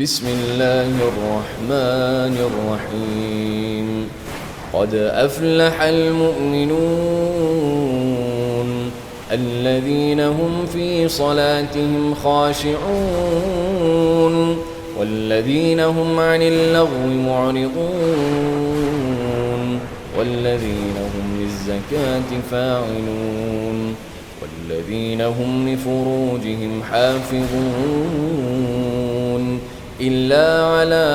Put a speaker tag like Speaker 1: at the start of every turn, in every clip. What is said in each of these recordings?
Speaker 1: بسم الله الرحمن الرحيم قد أفلح المؤمنون الذين هم في صلاتهم خاشعون والذين هم عن اللغو معرضون والذين هم للزكاة فاعلون والذين هم لفروجهم حافظون إلا على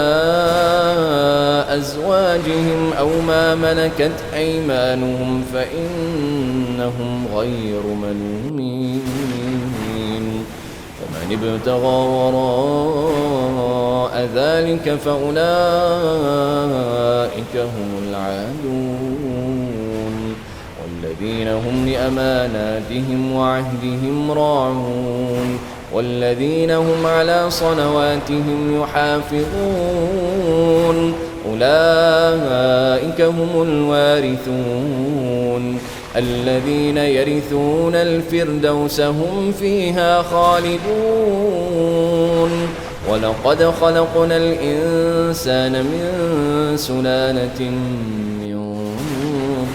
Speaker 1: أزواجهم أو ما ملكت أيمانهم فإنهم غير ملومين فمن ابتغى وراء ذلك فأولئك هم العادون والذين هم لأماناتهم وعهدهم راعون والذين هم على صلواتهم يحافظون أولئك هم الوارثون الذين يرثون الفردوس هم فيها خالدون ولقد خلقنا الإنسان من سلالة من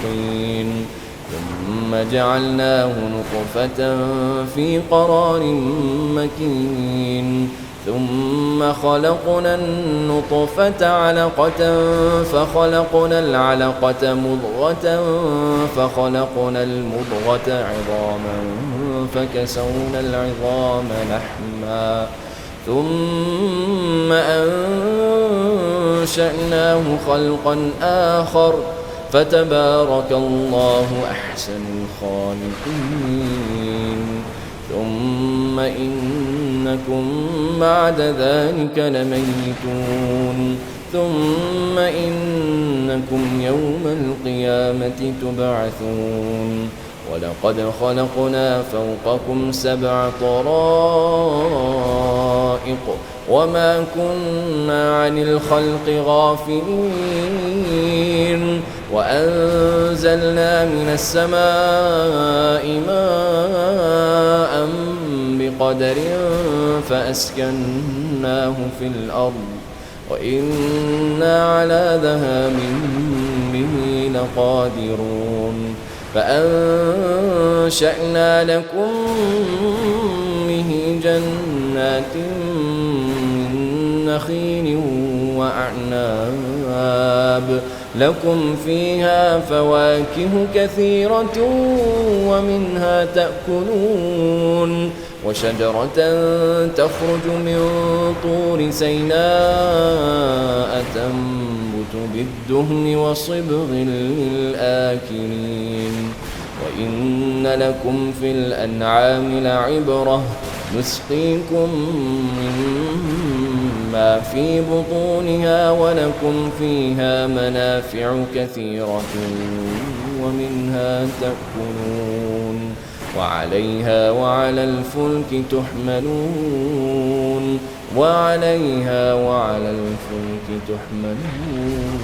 Speaker 1: طين ثم جعلناه نطفة في قرار مكين ثم خلقنا النطفة علقة فخلقنا العلقة مضغة فخلقنا المضغة عظاما فكسونا العظام لحما ثم أنشأناه خلقا آخر فتبارك الله أحسن الخالقين ثم إنكم بعد ذلك لميتون ثم إنكم يوم القيامة تبعثون ولقد خلقنا فوقكم 7 طرائق وما كنا عن الخلق غافلين وأنزلنا من السماء ماء بقدر فأسكناه في الأرض وإنا على ذهاب به لقادرون فأنشأنا لكم به جنات من نخيل وأعناب لكم فيها فواكه كثيرة ومنها تأكلون وشجرة تخرج من طور سيناء تنبت بالدهن وصبغ للآكلين وإن لكم في الأنعام لعبرة نسقيكم مما في بطونها ولكم فيها منافع كثيرة ومنها تأكلون وعليها وعلى الفلك تحملون وعليها وعلى الفلك تحملون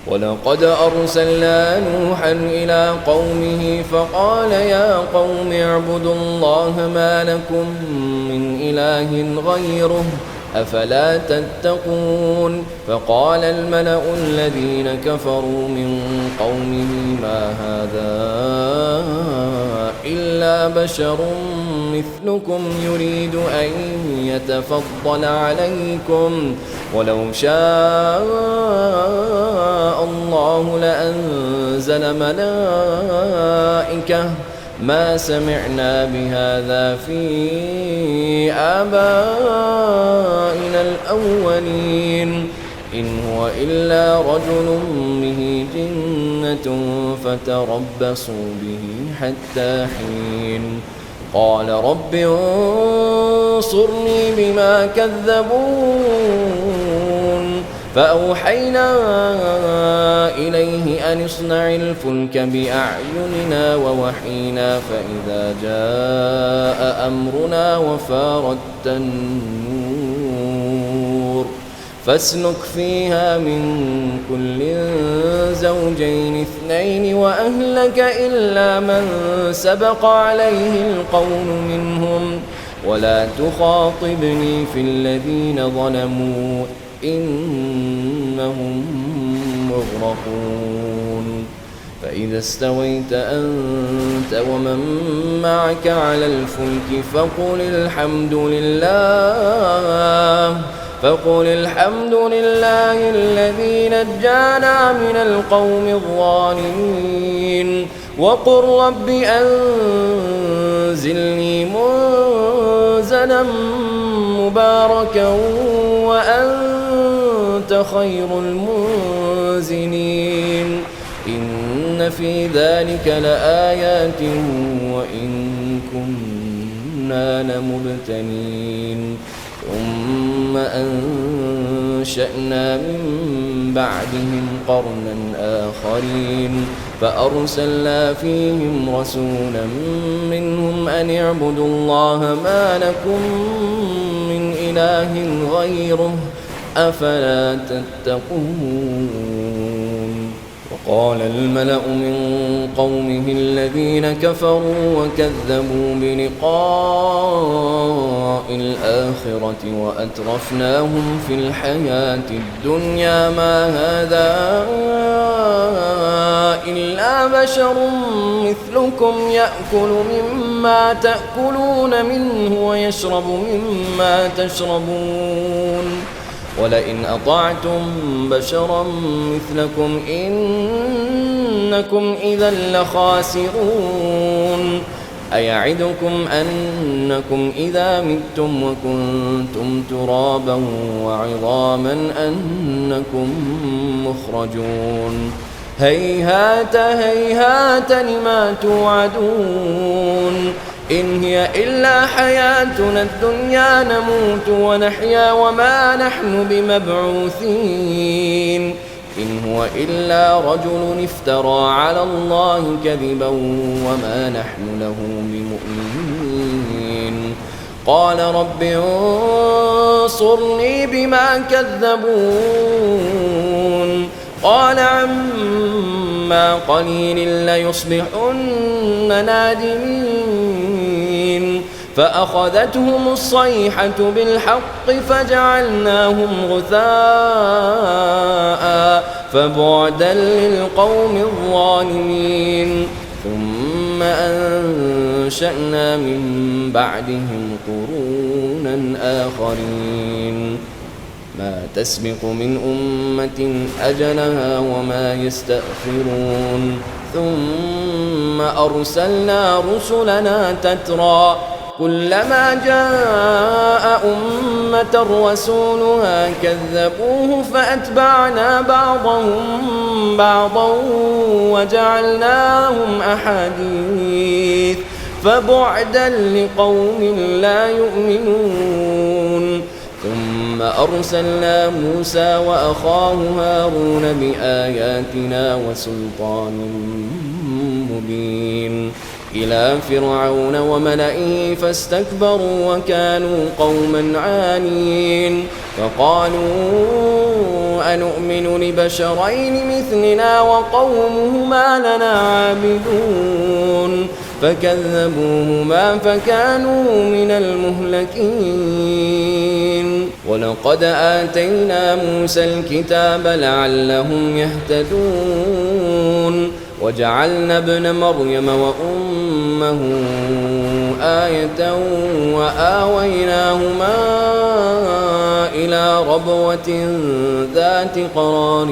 Speaker 1: ولقد أرسلنا نوحا إلى قومه فقال يا قوم اعبدوا الله ما لكم من إله غيره أفلا تتقون فقال الملأ الذين كفروا من قومه ما هذا إلا بشر مثلكم يريد أن يتفضل عليكم ولو شاء الله لأنزل ملائكة ما سمعنا بهذا في آبائنا الأولين إن هو إلا رجل به جنة فتربصوا به حتى حين قال رب انصرني بما كذبون فأوحينا إليه أن اصنع الفلك بأعيننا ووحينا فإذا جاء أمرنا وفاردت النور فاسلك فيها من كل زوجين 2 وأهلك إلا من سبق عليه القول منهم ولا تخاطبني في الذين ظلموا إنهم مغرقون فإذا استويت أنت ومن معك على الفلك فقل الحمد لله الذي نجانا من القوم الظالمين وقل رب أنزلني منزلا مباركا وأنت خير المنزلين إن في ذلك لآيات وإن كنا لمبتلين ثم أنشأنا من بعدهم قرنا آخرين فأرسلنا فيهم رسولا منهم أن اعبدوا الله ما لكم من إله غيره أفلا تتقون وقال الملأ من قومه الذين كفروا وكذبوا بلقاء الآخرة وأترفناهم في الحياة الدنيا ما هذا إلا بشر مثلكم يأكل مما تأكلون منه ويشرب مما تشربون ولئن أطعتم بشرا مثلكم إنكم إذا لخاسرون أيعدكم أنكم إذا متم وكنتم ترابا وعظاما أنكم مخرجون هيهات هيهات لما توعدون إن هي إلا حياتنا الدنيا نموت ونحيا وما نحن بمبعوثين إن هو إلا رجل افترى على الله كذبا وما نحن له بمؤمنين قال رب انصرني بما كذبون قال عما قليل ليصبحن نادمين فأخذتهم الصيحة بالحق فجعلناهم غثاء فبعدا للقوم الظالمين ثم أنشأنا من بعدهم قرونا آخرين ما تسبق من أمة أجلها وما يستأخرون ثم أرسلنا رسلنا تترى كلما جاء أمة رسولها كذبوه فأتبعنا بعضهم بعضا وجعلناهم أحاديث فبعدا لقوم لا يؤمنون ثم أرسلنا موسى وأخاه هارون بآياتنا وسلطان مبين إلى فرعون وملئه فاستكبروا وكانوا قوما عالين فقالوا أنؤمن لبشرين مثلنا وقومهما لنا عابدون فكذبوهما فكانوا من المهلكين ولقد آتينا موسى الكتاب لعلهم يهتدون وجعلنا ابن مريم وأمه آية وآويناهما إلى ربوة ذات قرار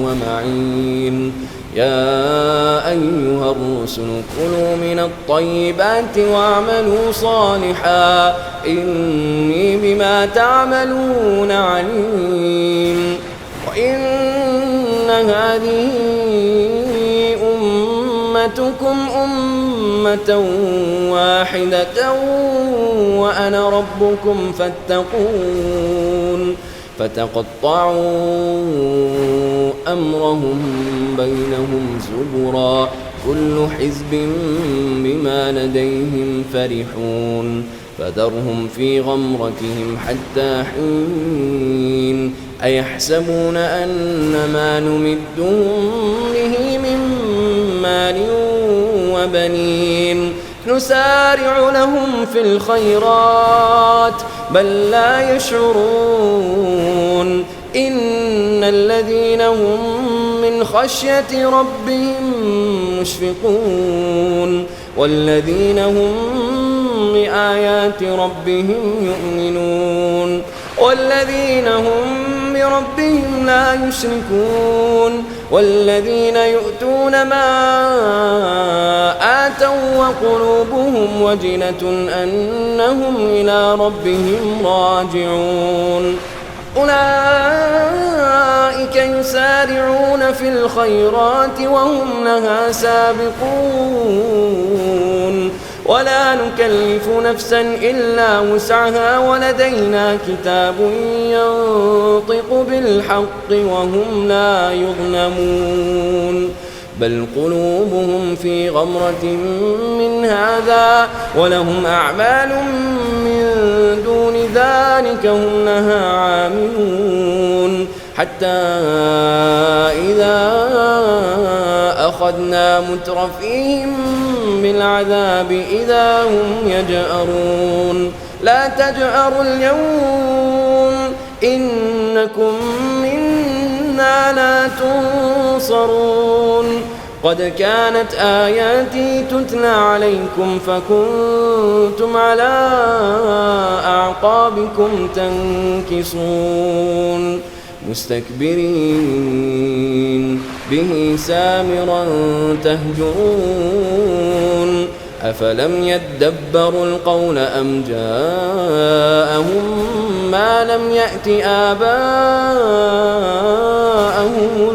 Speaker 1: ومعين يا أيها الرسل كلوا من الطيبات واعملوا صالحا إني بما تعملون عليم وإن هذه أمتكم أمة واحدة وأنا ربكم فاتقون فتقطعوا أمرهم بينهم زبرا كل حزب بما لديهم فرحون فذرهم في غمرتهم حتى حين أيحسبون أن ما نمدهم به من مال وبنين نسارع لهم في الخيرات بل لا يشعرون إن الذين هم من خشية ربهم مشفقون والذين هم بآيات ربهم يؤمنون والذين هم بربهم لا يشركون والذين يؤتون ما آتوا وقلوبهم وجلة أنهم إلى ربهم راجعون أولئك يسارعون في الخيرات وهم لها سابقون ولا نكلف نفسا إلا وسعها ولدينا كتاب ينطق بالحق وهم لا يظلمون بل قلوبهم في غمرة من هذا ولهم أعمال من دون ذلك هم لها عاملون حتى إذا أخذنا مترفيهم بالعذاب إذا هم يجأرون لا تجأروا اليوم إنكم منا لا تنصرون قد كانت آياتي تتلى عليكم فكنتم على أعقابكم تنكصون مستكبرين به سامرا تهجرون أفلم يدبروا القول أم جاءهم ما لم يأت آباءهم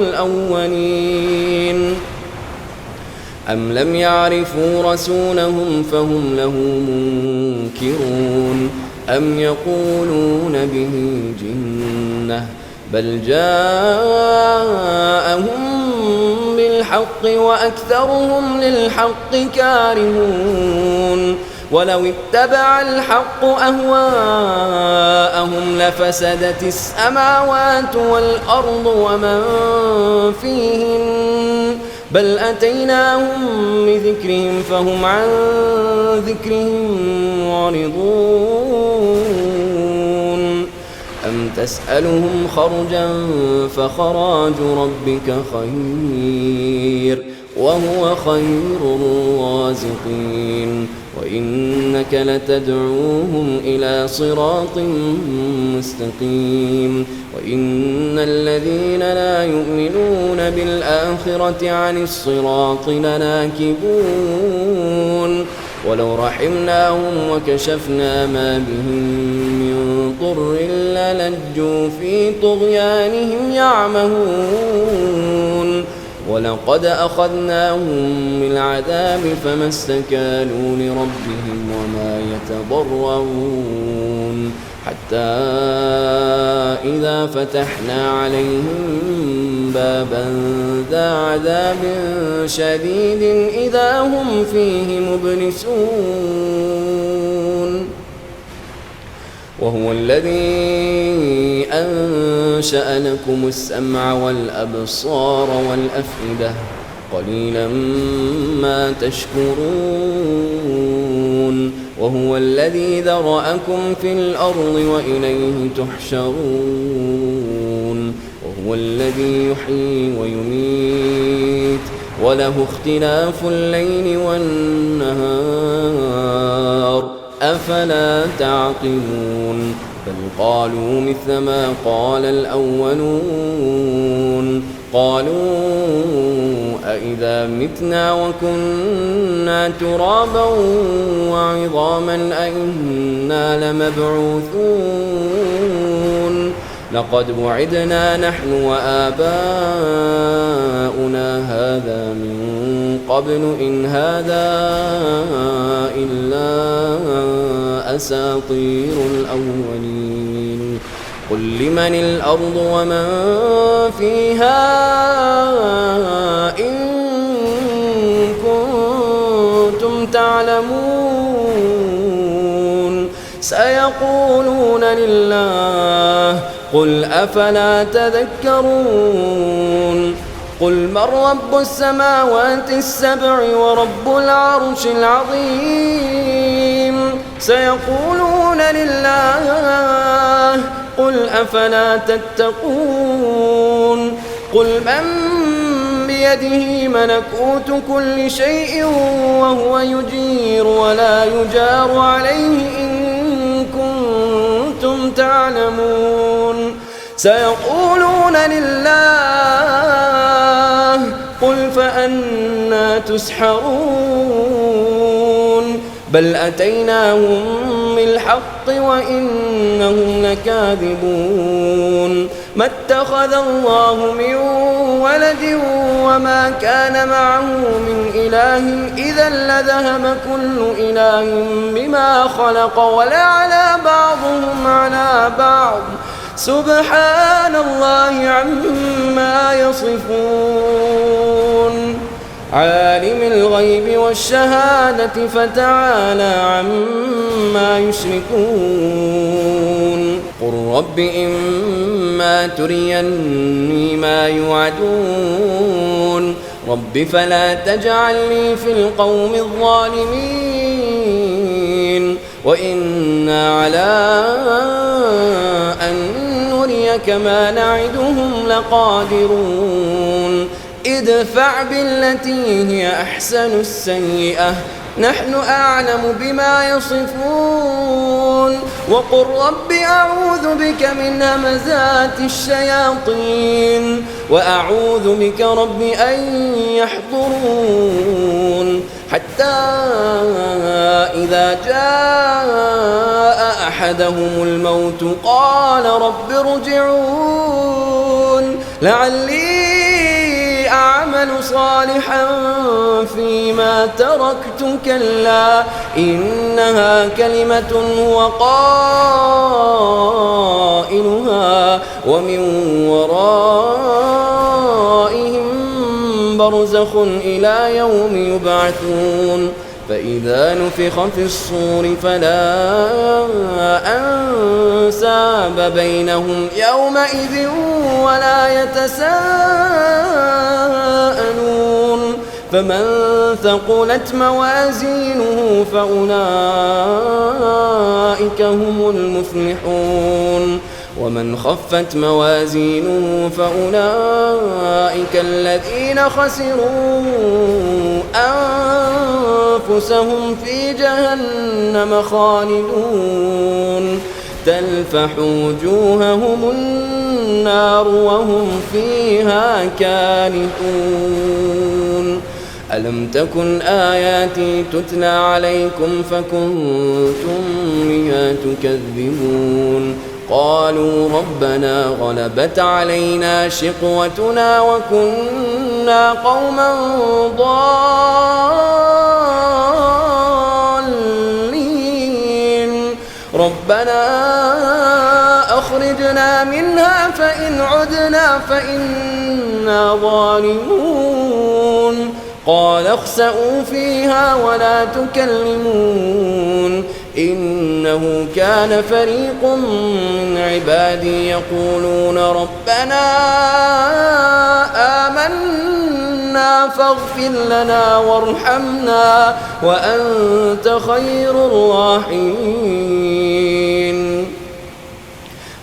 Speaker 1: الأولين أم لم يعرفوا رسولهم فهم له منكرون أم يقولون به جنة بل جاءهم بالحق وأكثرهم للحق كارهون ولو اتبع الحق أهواءهم لفسدت السماوات والأرض ومن فيهن بل أتيناهم بذكرهم فهم عن ذكرهم معرضون أم تسألهم خرجا فخراج ربك خير وهو خير الرازقين وإنك لتدعوهم إلى صراط مستقيم وإن الذين لا يؤمنون بالآخرة عن الصراط لناكبون ولو رحمناهم وكشفنا ما بهم من ضر للجوا في طغيانهم يعمهون ولقد أخذناهم بالعذاب فما استكانوا لربهم وما يتضرعون حتى إذا فتحنا عليهم بابا ذا عذاب شديد إذا هم فيه مبلسون وهو الذي أنشأ لكم السمع والأبصار والأفئدة قليلا ما تشكرون وهو الذي ذرأكم في الأرض وإليه تحشرون وهو الذي يحيي ويميت وله اختلاف الليل والنهار أفلا تعقلون بل قالوا مثل ما قال الأولون قالوا أإذا متنا وكنا ترابا وعظاما أئنا لمبعوثون لقد وعدنا نحن وآباؤنا هذا من قبل إن هذا إلا أساطير الأولين قل لمن الأرض ومن فيها إن كنتم تعلمون سيقولون لله قل أفلا تذكرون قل من رب السماوات السبع ورب العرش العظيم سيقولون لله قل أفلا تتقون قل من بيده ملكوت كل شيء وهو يجير ولا يجار عليه إن كنتم تعلمون سيقولون لله قل فأنى تسحرون بل أتيناهم بالحق وإنهم لكاذبون ما اتخذ الله من ولد وما كان معه من إله إذا لذهب كل إله بما خلق ولعلى بعضهم على بعض سبحان الله عما يصفون عالم الغيب والشهادة فتعالى عما يشركون قل رب إما تريني ما يوعدون رب فلا تجعلني في القوم الظالمين وإنا على أن نريك ما نعدهم لقادرون ادفع بالتي هي أحسن السيئة نحن أعلم بما يصفون وقل رب أعوذ بك من همزات الشياطين وأعوذ بك رب أن يحضرون حتى إذا جاء أحدهم الموت قال رب ارجعون لعلي أعمل صالحا فيما تركت كلا إنها كلمة هو قائلها ومن ورائهم برزخ إلى يوم يبعثون فإذا نفخ في الصور فلا أنساب بينهم يومئذ ولا يتساءلون فمن ثقلت موازينه فأولئك هم المفلحون ومن خفت موازينه فأولئك الذين خسروا أنفسهم في جهنم خالدون تلفح وجوههم النار وهم فيها كالحون ألم تكن آياتي تتلى عليكم فكنتم بها تكذبون قالوا ربنا غلبت علينا شقوتنا وكنا قوما ضالين ربنا أخرجنا منها فإن عدنا فإنا ظالمون قال اخسئوا فيها ولا تكلمون إنه كان فريق من عبادي يقولون ربنا آمنا فاغفر لنا وارحمنا وأنت خير الراحمين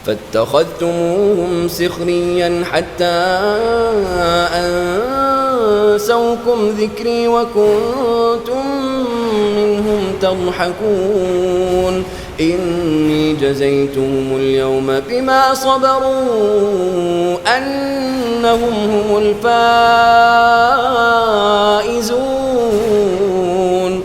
Speaker 1: فاتخذتموهم سخريا حتى أنسوكم ذكري وكنتم منهم تضحكون إني جزيتهم اليوم بما صبروا أنهم هم الفائزون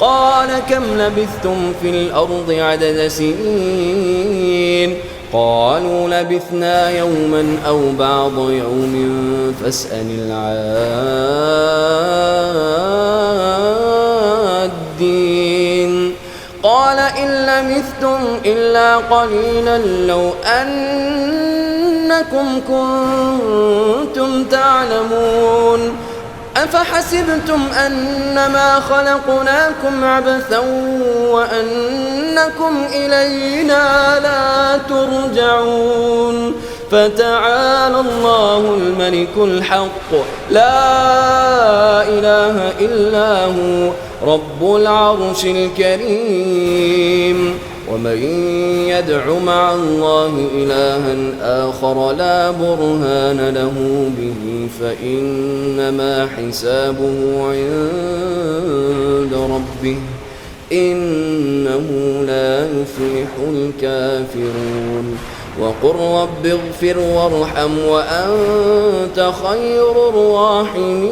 Speaker 1: قال كم لبثتم في الأرض عدد سنين قالوا لبثنا يوما أو بعض يوم فاسأل العادين قال إن لبثتم إلا قليلا لو أنكم كنتم تعلمون أفحسبتم أنما خلقناكم عبثا وأنكم إلينا لا ترجعون فتعالى الله الملك الحق لا إله إلا هو رب العرش الكريم. ومن يدع مع الله إلها آخر لا برهان له به فإنما حسابه عند ربه إنه لا يفلح الكافرون. وقل رب اغفر وارحم وأنت خير الراحمين.